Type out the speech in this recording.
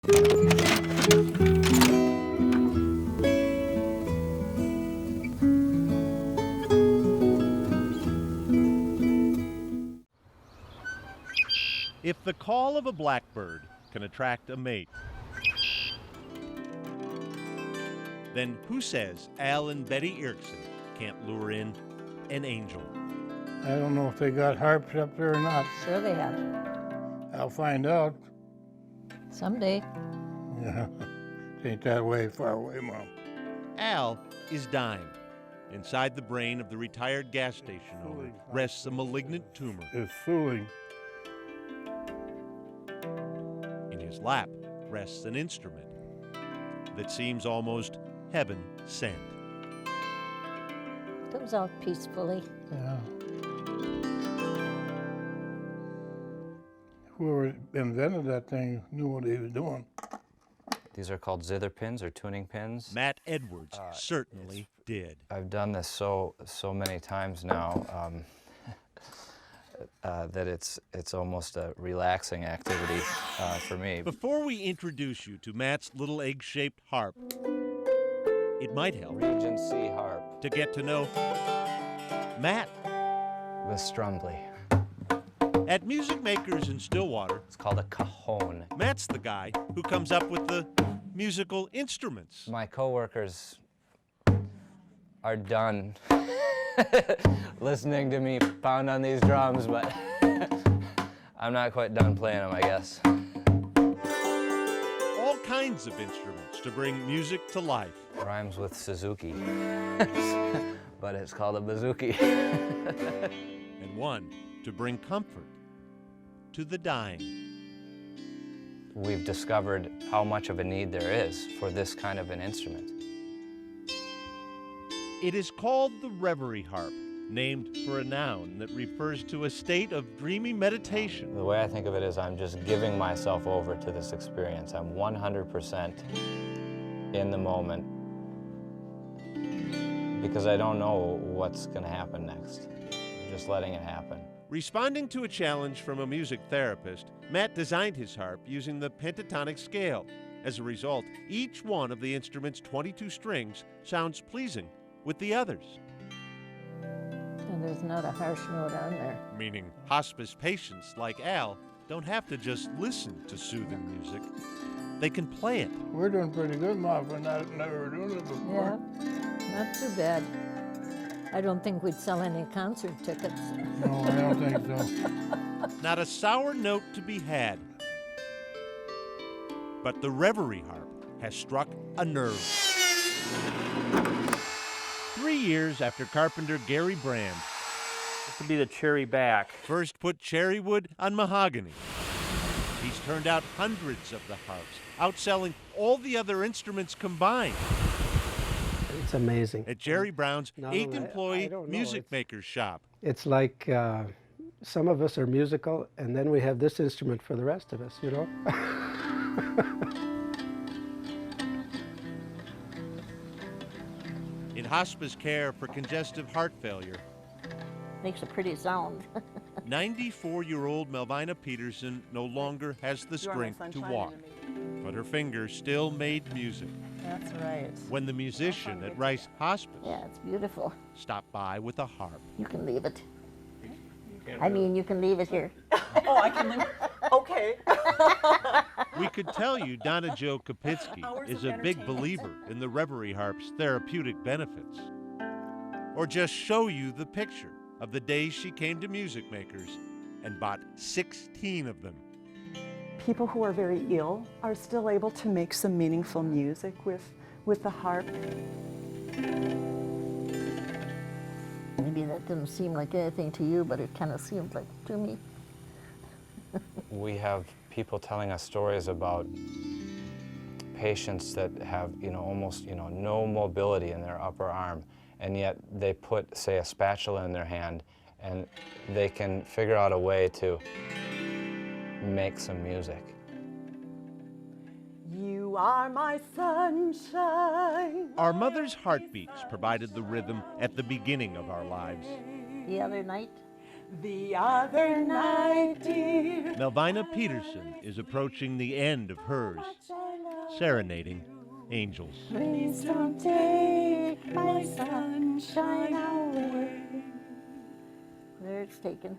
If the call of a blackbird can attract a mate, then who says Al and Betty Erickson can't lure in an angel? I don't know if they got harps up there or not. Sure they have. I'll find out. Someday. Yeah, it ain't that way far away, Mom. Al is dying. Inside the brain of the retired gas station owner rests a malignant tumor. It's fooling. In his lap rests an instrument that seems almost heaven sent. Comes out peacefully. Yeah. Whoever invented that thing knew what he was doing. These are called zither pins or tuning pins. Matt Edwards certainly did. I've done this so many times now that it's almost a relaxing activity for me. Before we introduce you to Matt's little egg-shaped harp, it might help Regency harp. to get to know Matt. With Strumbly. At Music Makers in Stillwater, It's called a cajon. Matt's the guy who comes up with the musical instruments. My coworkers are done listening to me pound on these drums, but I'm not quite done playing them, I guess. All kinds of instruments to bring music to life. Rhymes with Suzuki, but it's called a bouzouki. And one to bring comfort to the dying. We've discovered how much of a need there is for this kind of an instrument. It is called the Reverie Harp, named for a noun that refers to a state of dreamy meditation. The way I think of it is I'm just giving myself over to this experience. I'm 100% in the moment because I don't know what's going to happen next. I'm just letting it happen. Responding to a challenge from a music therapist, Matt designed his harp using the pentatonic scale. As a result, each one of the instrument's 22 strings sounds pleasing with the others. And there's not a harsh note on there. Meaning hospice patients like Al don't have to just listen to soothing music. They can play it. We're doing pretty good, Mom, for never doing it before. Yeah, not too bad. I don't think we'd sell any concert tickets. No, I don't think so. Not a sour note to be had. But the Reverie Harp has struck a nerve. 3 years after carpenter Gary Brand This would be the cherry back. first put cherry wood on mahogany, he's turned out hundreds of the harps, outselling all the other instruments combined. It's amazing. At Jerry Brown's Not only- I 8-employee don't know, music it's- maker's shop. It's like some of us are musical, and then we have this instrument for the rest of us, you know? In hospice care for congestive heart failure, Makes a pretty sound. 94-year-old Melvina Peterson no longer has the strength to walk, but her fingers still made music. That's right. When the musician at Rice Hospice Yeah, it's beautiful. stopped by with a harp. You can leave it. I mean, you can leave it here. Oh, I can leave. Okay. We could tell you Donna Jo Kopitsky Hours is of a big entertainment. believer in the Reverie Harp's therapeutic benefits. Or just show you the picture of the day she came to Music Makers and bought 16 of them. People who are very ill are still able to make some meaningful music with the harp. Maybe that didn't seem like anything to you, but it kind of seemed like to me. We have people telling us stories about patients that have, almost, no mobility in their upper arm, and yet they put, say, a spatula in their hand, and they can figure out a way to make some music. You are my sunshine. Our mother's heartbeats provided the rhythm at the beginning of our lives. The other night, The other night, dear. Melvina Peterson is approaching the end of hers, serenading angels. Please don't take my sunshine away. There it's taken.